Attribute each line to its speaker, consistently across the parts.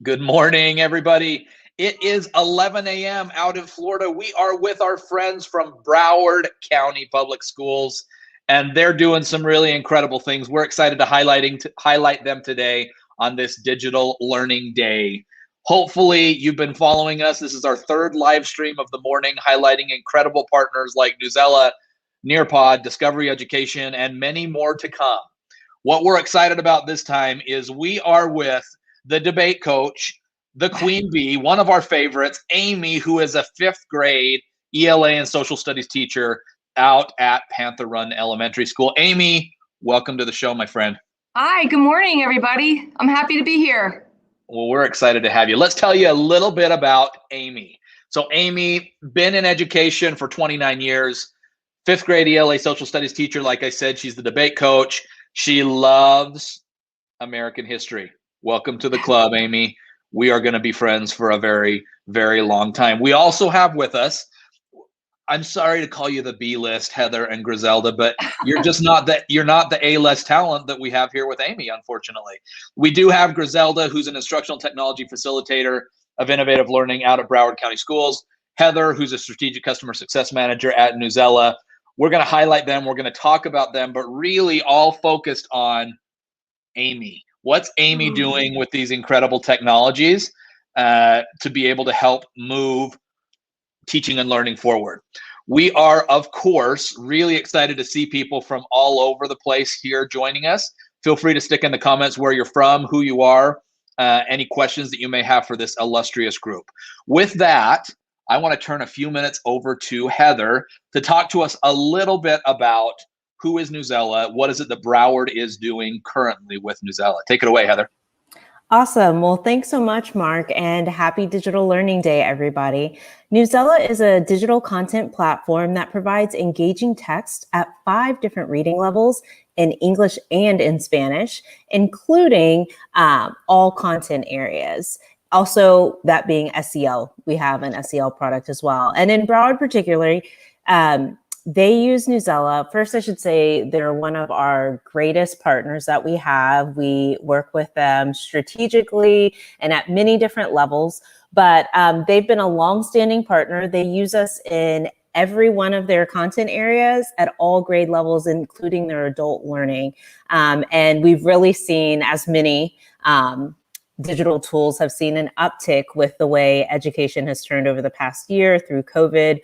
Speaker 1: Good morning, everybody. It is 11 a.m. out in Florida. We are with our friends from Broward County Public Schools, and they're doing some really incredible things. We're excited to highlight them today on this Digital Learning Day. Hopefully, you've been following us. This is our third live stream of the morning, highlighting incredible partners like Newsela, Nearpod, Discovery Education, and many more to come. What we're excited about this time is we are with the debate coach, the queen bee, one of our favorites, Amy, who is a fifth grade ELA and social studies teacher out at Panther Run Elementary School. Amy, welcome to the show, my friend.
Speaker 2: Hi, good morning, everybody. I'm happy to be here.
Speaker 1: Well, we're excited to have you. Let's tell you a little bit about Amy. So Amy, been in education for 29 years, fifth grade ELA social studies teacher. Like I said, she's the debate coach. She loves American history. Welcome to the club, Amy. We are going to be friends for a very, very long time. We also have with us, I'm sorry to call you the B list, Heather and Griselda, but you're just not the A list talent that we have here with Amy, unfortunately. We do have Griselda, who's an instructional technology facilitator of innovative learning out at Broward County Schools. Heather, who's a strategic customer success manager at Newsela. We're going to highlight them. We're going to talk about them, but really all focused on Amy. What's Amy doing with these incredible technologies to be able to help move teaching and learning forward? We are, of course, really excited to see people from all over the place here joining us. Feel free to stick in the comments where you're from, who you are, any questions that you may have for this illustrious group. With that, I want to turn a few minutes over to Heather to talk to us a little bit about who is Newsela, what is it that Broward is doing currently with Newsela. Take it away, Heather.
Speaker 3: Awesome. Well, thanks so much, Mark, and happy Digital Learning Day, everybody. Newsela is a digital content platform that provides engaging text at 5 different reading levels in English and in Spanish, including all content areas. Also, that being SEL, we have an SEL product as well. And in Broward particularly, they use Newsela. First, I should say they're one of our greatest partners that we have. We work with them strategically and at many different levels, but they've been a longstanding partner. They use us in every one of their content areas at all grade levels, including their adult learning. And we've really seen, as many digital tools have seen, an uptick with the way education has turned over the past year through COVID,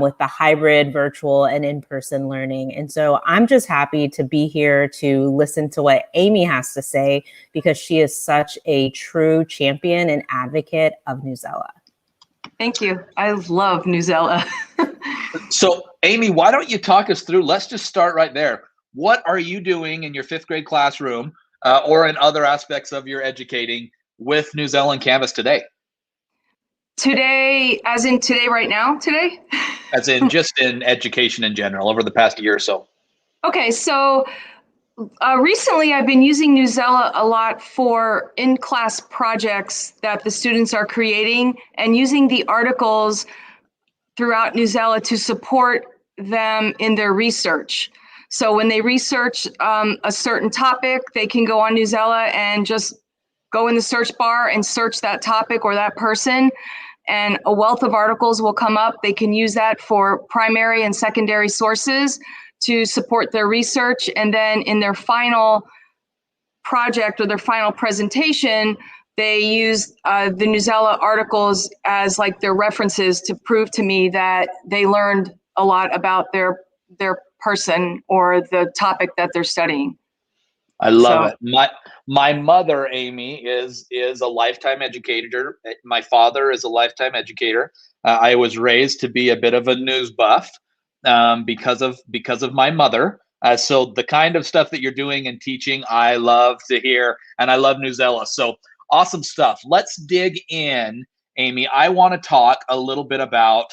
Speaker 3: with the hybrid, virtual, and in-person learning. And so I'm just happy to be here to listen to what Amy has to say, because she is such a true champion and advocate of Newsela.
Speaker 2: Thank you. I love Newsela.
Speaker 1: So Amy, why don't you talk us through, let's just start right there. What are you doing in your fifth grade classroom or in other aspects of your educating with Newsela and Canvas today?
Speaker 2: Today, as in today, right now, today?
Speaker 1: As in just in education in general over the past year or so.
Speaker 2: Okay, so recently I've been using Newsela a lot for in-class projects that the students are creating, and using the articles throughout Newsela to support them in their research. So when they research a certain topic, they can go on Newsela and just go in the search bar and search that topic or that person, and a wealth of articles will come up. They can use that for primary and secondary sources to support their research. And then in their final project or their final presentation, they use the Newsela articles as like their references to prove to me that they learned a lot about their person or the topic that they're studying.
Speaker 1: I love it. My mother, Amy, is a lifetime educator. My father is a lifetime educator. I was raised to be a bit of a news buff because of my mother. So the kind of stuff that you're doing and teaching, I love to hear, and I love Newsela. So awesome stuff. Let's dig in, Amy. I want to talk a little bit about,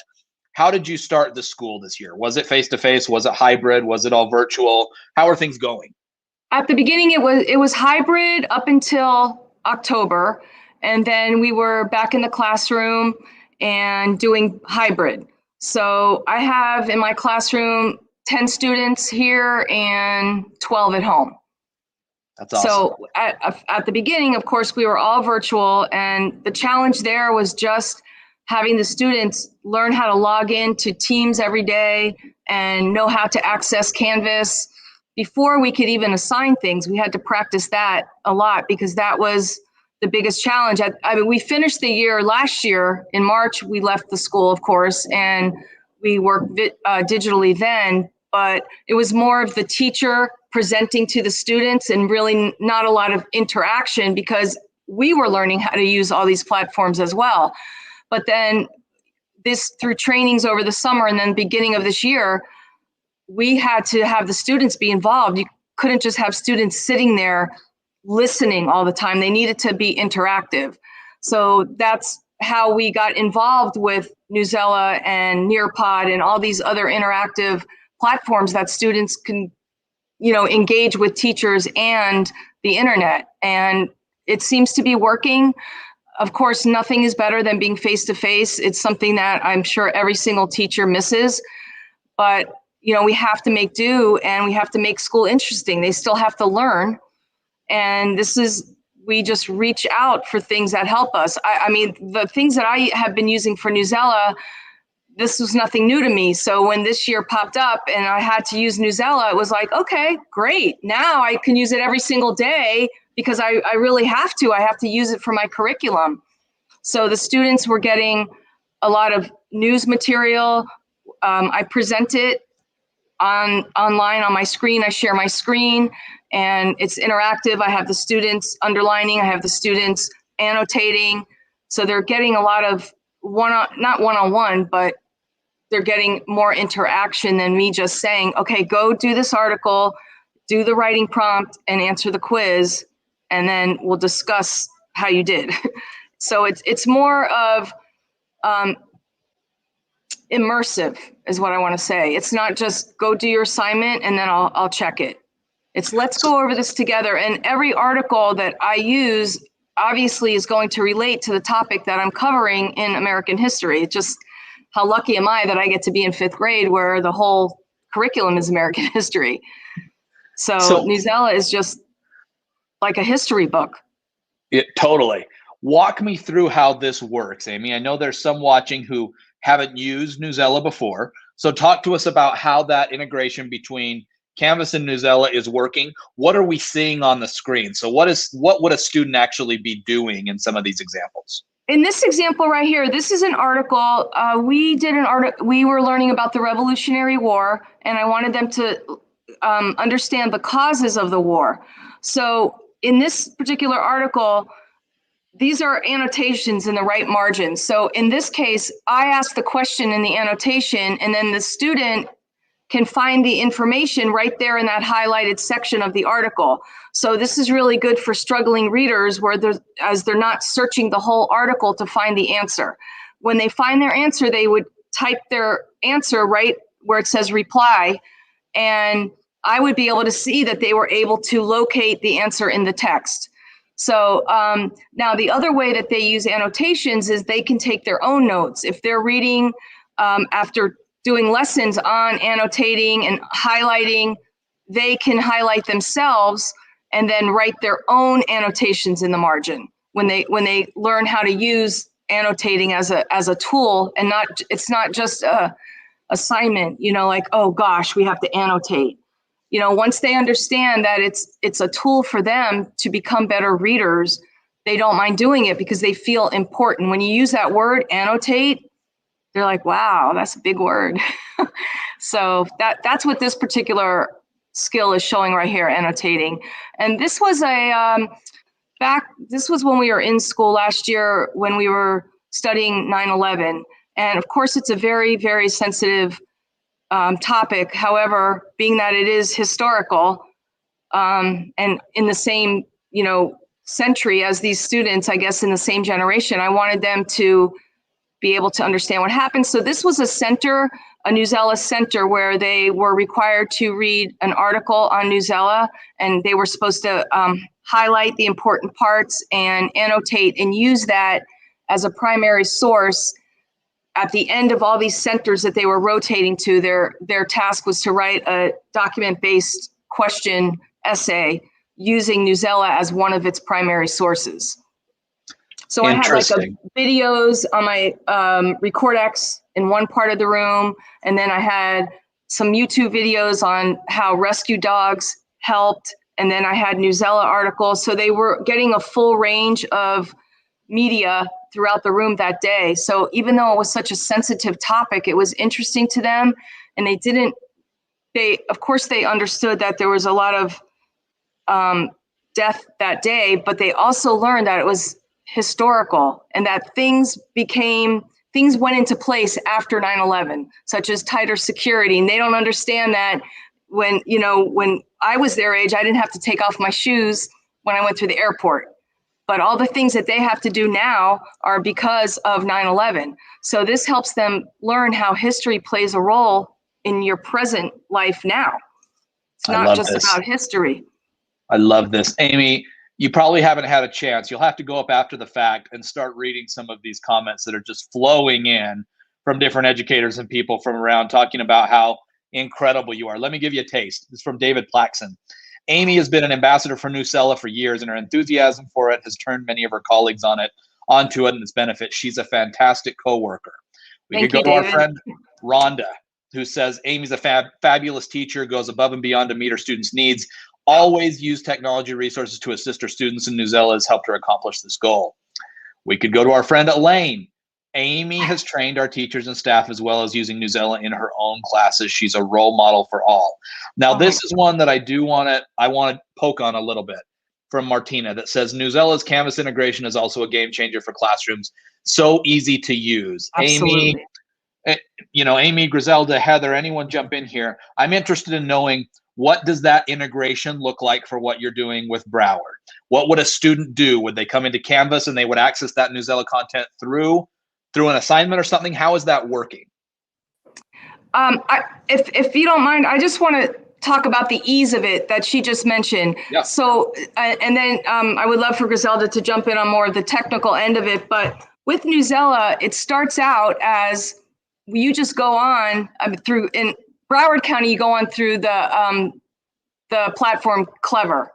Speaker 1: how did you start the school this year? Was it face-to-face? Was it hybrid? Was it all virtual? How are things going?
Speaker 2: At the beginning, it was hybrid up until October, and then we were back in the classroom and doing hybrid. So I have in my classroom 10 students here and 12 at home.
Speaker 1: That's awesome.
Speaker 2: So at the beginning, of course, we were all virtual, and the challenge there was just having the students learn how to log into Teams every day and know how to access Canvas. Before we could even assign things, we had to practice that a lot because that was the biggest challenge. I mean, we finished the year last year in March. We left the school, of course, and we worked digitally then, but it was more of the teacher presenting to the students and really not a lot of interaction because we were learning how to use all these platforms as well. But then this, through trainings over the summer and then beginning of this year, we had to have the students be involved. You couldn't just have students sitting there listening all the time. They needed to be interactive. So that's how we got involved with Newsela and Nearpod and all these other interactive platforms that students can, engage with teachers and the internet. And it seems to be working. Of course, nothing is better than being face-to-face. It's something that I'm sure every single teacher misses. But, we have to make do, and we have to make school interesting. They still have to learn. And we just reach out for things that help us. I mean, the things that I have been using for Newsela, this was nothing new to me. So when this year popped up and I had to use Newsela, it was like, okay, great. Now I can use it every single day because I really have to. I have to use it for my curriculum. So the students were getting a lot of news material. I present it online on my screen. I share my screen and it's interactive. I have the students underlining. I have the students annotating. So they're getting a lot of not one-on-one, but they're getting more interaction than me just saying, okay, go do this article, do the writing prompt and answer the quiz, and then we'll discuss how you did. So it's more of immersive is what I want to say. It's not just go do your assignment and then I'll check it. It's let's go over this together. And every article that I use obviously is going to relate to the topic that I'm covering in American history. It's just how lucky am I that I get to be in 5th grade where the whole curriculum is American history. So Newsela is just like a history book.
Speaker 1: Totally. Walk me through how this works, Amy. I know there's some watching who haven't used Newsela before. So talk to us about how that integration between Canvas and Newsela is working. What are we seeing on the screen? So what would a student actually be doing in some of these examples?
Speaker 2: In this example right here, this is an article. We were learning about the Revolutionary War, and I wanted them to understand the causes of the war. So in this particular article, these are annotations in the right margin. So in this case, I asked the question in the annotation, and then the student can find the information right there in that highlighted section of the article. So this is really good for struggling readers as they're not searching the whole article to find the answer. When they find their answer, they would type their answer right where it says reply, and I would be able to see that they were able to locate the answer in the text. So now the other way that they use annotations is they can take their own notes. If they're reading after doing lessons on annotating and highlighting, they can highlight themselves and then write their own annotations in the margin when they learn how to use annotating as a tool, and it's not just a assignment, like, oh gosh, we have to annotate. Once they understand that it's a tool for them to become better readers, they don't mind doing it because they feel important. When you use that word, annotate, they're like, wow, that's a big word. So that's what this particular skill is showing right here, annotating. And this was this was when we were in school last year when we were studying 9/11. And of course, it's a very, very sensitive topic. However, being that it is historical and in the same, century as these students, I guess in the same generation, I wanted them to be able to understand what happened. So this was a Newsela center where they were required to read an article on Newsela, and they were supposed to highlight the important parts and annotate and use that as a primary source. At the end of all these centers that they were rotating to, their task was to write a document-based question essay, using Newsela as one of its primary sources. So I had like videos on my Recordex in one part of the room, and then I had some YouTube videos on how rescue dogs helped, and then I had Newsela articles. So they were getting a full range of media throughout the room that day. So even though it was such a sensitive topic, it was interesting to them, and of course they understood that there was a lot of death that day, but they also learned that it was historical and that things went into place after 9/11, such as tighter security. And they don't understand that when I was their age, I didn't have to take off my shoes when I went through the airport. But all the things that they have to do now are because of 9/11. So this helps them learn how history plays a role in your present life now. It's not just about history.
Speaker 1: I love this. Amy, you probably haven't had a chance. You'll have to go up after the fact and start reading some of these comments that are just flowing in from different educators and people from around talking about how incredible you are. Let me give you a taste. This is from David Plaxon. Amy has been an ambassador for Newsela for years, and her enthusiasm for it has turned many of her colleagues onto it and its benefits. She's a fantastic coworker. We could go to our friend Rhonda, who says Amy's a fabulous teacher, goes above and beyond to meet her students' needs. Always use technology resources to assist her students, and Newsela has helped her accomplish this goal. We could go to our friend Elaine. Amy has trained our teachers and staff as well as using Newsela in her own classes. She's a role model for all. Now, this is one that I want to poke on a little bit, from Martina, that says Newsela's Canvas integration is also a game changer for classrooms. So easy to use.
Speaker 2: Absolutely.
Speaker 1: Amy, Griselda, Heather, anyone jump in here. I'm interested in knowing, what does that integration look like for what you're doing with Broward? What would a student do? Would they come into Canvas and they would access that Newsela content through an assignment or something? How is that working?
Speaker 2: If you don't mind, I just want to talk about the ease of it that she just mentioned.
Speaker 1: Yeah.
Speaker 2: So, and then I would love for Griselda to jump in on more of the technical end of it. But with Newsela, it starts out as you just go on in Broward County, you go on through the platform Clever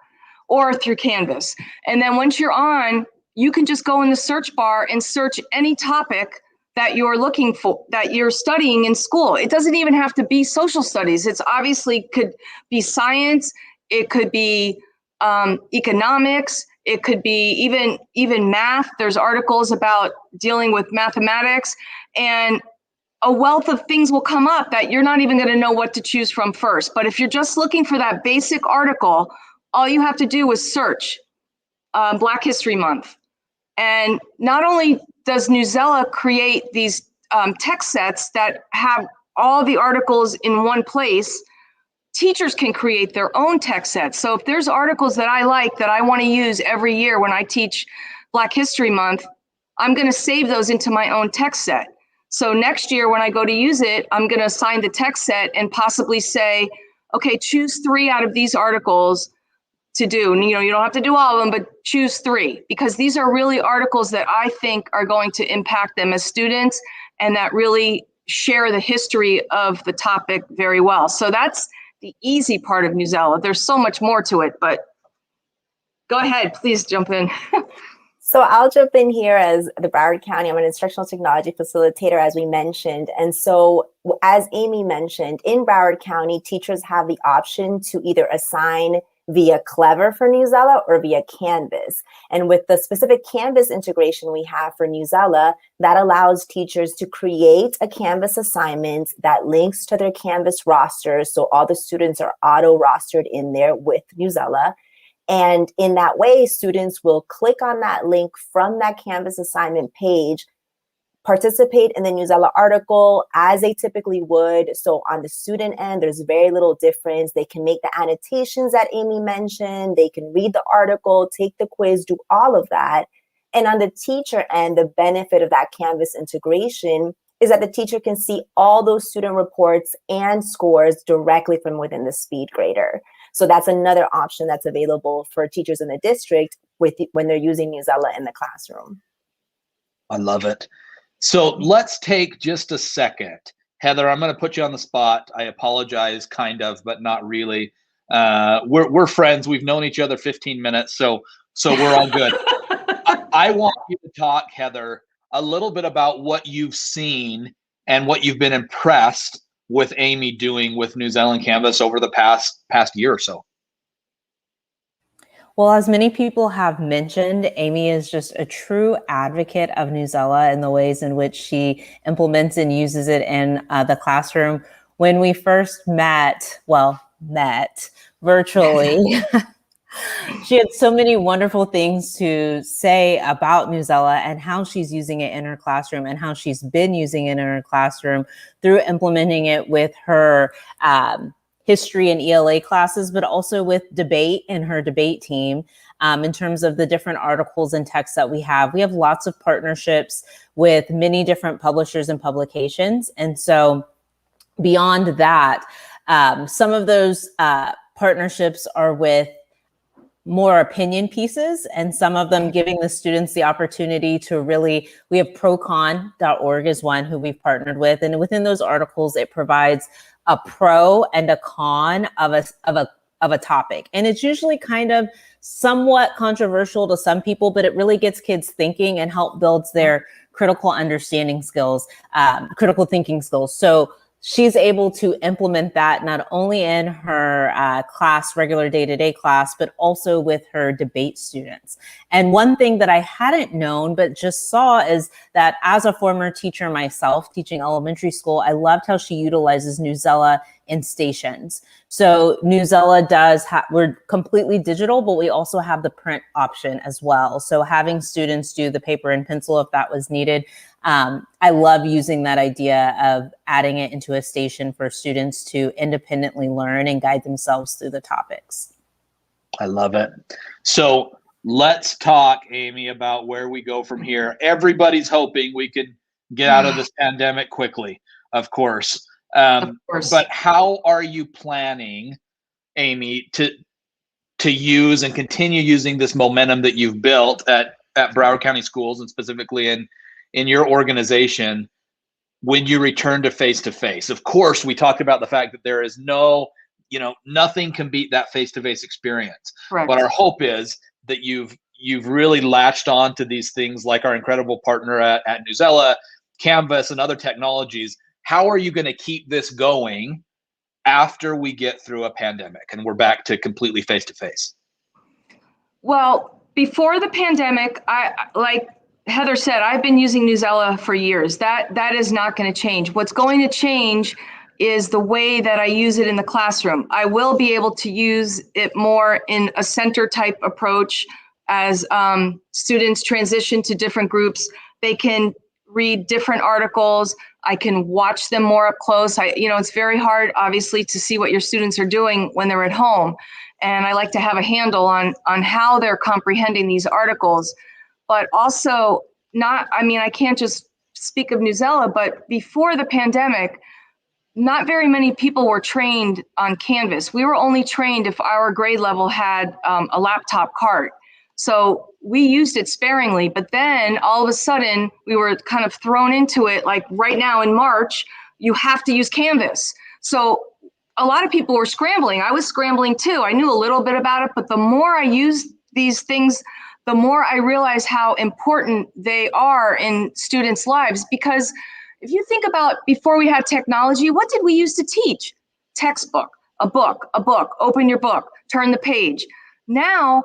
Speaker 2: or through Canvas. And then once you're on, you can just go in the search bar and search any topic that you're looking for, that you're studying in school. It doesn't even have to be social studies. It's obviously could be science. It could be economics. It could be even math. There's articles about dealing with mathematics, and a wealth of things will come up that you're not even going to know what to choose from first. But if you're just looking for that basic article, all you have to do is search Black History Month. And not only does Newsela create these text sets that have all the articles in one place, teachers can create their own text sets. So if there's articles that I like that I want to use every year when I teach Black History Month, I'm going to save those into my own text set. So next year when I go to use it, I'm going to assign the text set and possibly say, okay, choose 3 out of these articles to do. And, you don't have to do all of them, but choose 3, because these are really articles that I think are going to impact them as students and that really share the history of the topic very well. So that's the easy part of Newsela. There's so much more to it, but go ahead, please jump in.
Speaker 4: So I'll jump in here as the Broward County. I'm an instructional technology facilitator, as we mentioned. And so as Amy mentioned, in Broward County, teachers have the option to either assign via Clever for Newsela or via Canvas. And with the specific Canvas integration we have for Newsela, that allows teachers to create a Canvas assignment that links to their Canvas rosters. So all the students are auto-rostered in there with Newsela. And in that way, students will click on that link from that Canvas assignment page, participate in the Newsela article as they typically would. So on the student end, there's very little difference. They can make the annotations that Amy mentioned. They can read the article, take the quiz, do all of that. And on the teacher end, the benefit of that Canvas integration is that the teacher can see all those student reports and scores directly from within the SpeedGrader. So that's another option that's available for teachers in the district when they're using Newsela in the classroom.
Speaker 1: I love it. So let's take just a second. Heather, I'm going to put you on the spot. I apologize, kind of, but not really. We're friends. We've known each other 15 minutes, so we're all good. I want you to talk, Heather, a little bit about what you've seen and what you've been impressed with Amy doing with Newsela and Canvas over the past year or so.
Speaker 3: Well, as many people have mentioned, Amy is just a true advocate of Newsela and the ways in which she implements and uses it in the classroom. When we first met virtually, she had so many wonderful things to say about Newsela and how she's using it in her classroom and how she's been using it in her classroom through implementing it with her history and ELA classes, but also with debate and her debate team in terms of the different articles and texts that we have. We have lots of partnerships with many different publishers and publications. And so beyond that, some of those partnerships are with more opinion pieces, and some of them giving the students the opportunity to really, we have procon.org is one who we've partnered with. And within those articles, it provides a pro and a con of a topic. And it's usually kind of somewhat controversial to some people, but it really gets kids thinking and help builds their critical understanding skills, critical thinking skills. So she's able to implement that not only in her class, regular day-to-day class, but also with her debate students. And one thing that I hadn't known, but just saw is that as a former teacher myself, teaching elementary school, I loved how she utilizes Newsela in stations. So Newsela does, we're completely digital, but we also have the print option as well. So having students do the paper and pencil if that was needed. I love using that idea of adding it into a station for students to independently learn and guide themselves through the topics.
Speaker 1: I love it. So let's talk, Amy, about where we go from here. Everybody's hoping we can get out of this pandemic quickly, of course. But how are you planning, Amy, to use and continue using this momentum that you've built at Broward County Schools, and specifically in your organization, when you return to face-to-face? Of course, we talked about the fact that there is nothing can beat that face-to-face experience.
Speaker 2: Correct.
Speaker 1: But our hope is that you've really latched on to these things like our incredible partner at Newsela, Canvas, and other technologies. How are you going to keep this going after we get through a pandemic and we're back to completely face-to-face?
Speaker 2: Well, before the pandemic, like Heather said, I've been using Newsela for years. That is not going to change. What's going to change is the way that I use it in the classroom. I will be able to use it more in a center type approach as students transition to different groups. They can read different articles. I can watch them more up close. It's very hard, obviously, to see what your students are doing when they're at home. And I like to have a handle on how they're comprehending these articles. But also I can't just speak of Newsela, but before the pandemic, not very many people were trained on Canvas. We were only trained if our grade level had a laptop cart. So we used it sparingly, but then all of a sudden we were kind of thrown into it. Like right now in March, you have to use Canvas. So a lot of people were scrambling. I was scrambling too. I knew a little bit about it, but the more I used these things, the more I realize how important they are in students' lives. Because if you think about before we had technology, what did we use to teach? Textbook, a book, open your book, turn the page. Now,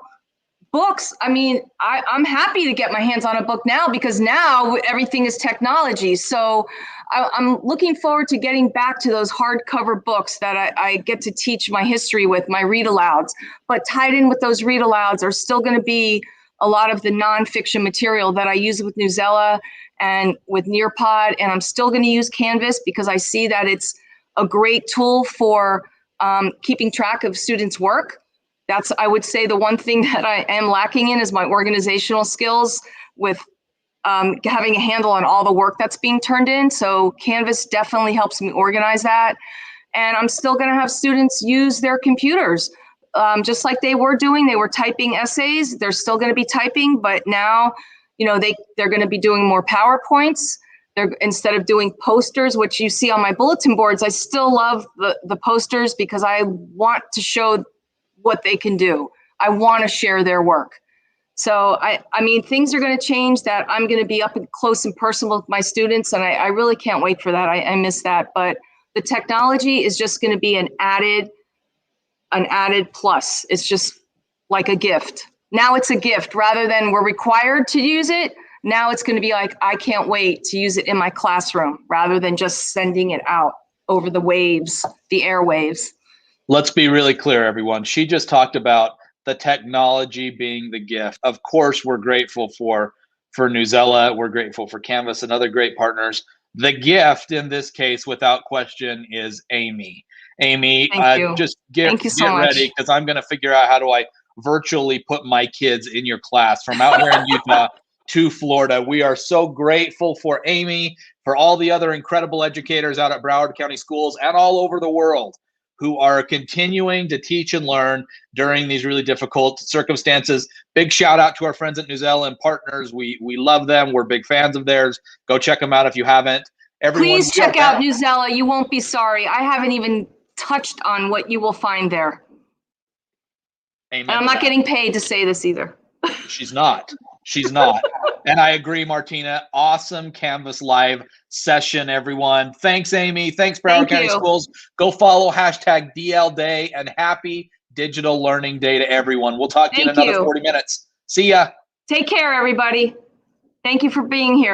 Speaker 2: books, I'm happy to get my hands on a book now because now everything is technology. So I'm looking forward to getting back to those hardcover books that I get to teach my history with, my read-alouds. But tied in with those read-alouds are still going to be a lot of the nonfiction material that I use with Newsela and with Nearpod, and I'm still going to use Canvas because I see that it's a great tool for keeping track of students' work. That's, I would say, the one thing that I am lacking in is my organizational skills with having a handle on all the work that's being turned in. So Canvas definitely helps me organize that. And I'm still going to have students use their computers. Just like they were doing, they were typing essays. They're still going to be typing, but now, they're going to be doing more PowerPoints. They're, instead of doing posters, which you see on my bulletin boards, I still love the posters because I want to show what they can do. I want to share their work. So I mean, things are going to change that I'm going to be up and close and personal with my students. And I really can't wait for that. I miss that. But the technology is just going to be an added plus. It's just like a gift. Now it's a gift rather than we're required to use it. Now it's going to be like, I can't wait to use it in my classroom rather than just sending it out over the waves, the airwaves. Let's be really clear, everyone. She just talked about the technology being the gift. Of course, we're grateful for Newsela. We're grateful for Canvas and other great partners. The gift in this case, without question, is Amy. Amy, just get ready, because I'm going to figure out how do I virtually put my kids in your class from out here in Utah to Florida. We are so grateful for Amy, for all the other incredible educators out at Broward County schools and all over the world who are continuing to teach and learn during these really difficult circumstances. Big shout out to our friends at Newsela and partners. We love them. We're big fans of theirs. Go check them out if you haven't. Everyone, please check out Newsela. You won't be sorry. I haven't even touched on what you will find there. Amen. And I'm not getting paid to say this either. She's not. She's not. And I agree, Martina. Awesome Canvas Live session, everyone. Thanks, Amy. Thanks, Broward County Schools. Go follow #DL Day, and happy Digital Learning Day to everyone. We'll talk to you in another 40 minutes. See ya. Take care, everybody. Thank you for being here.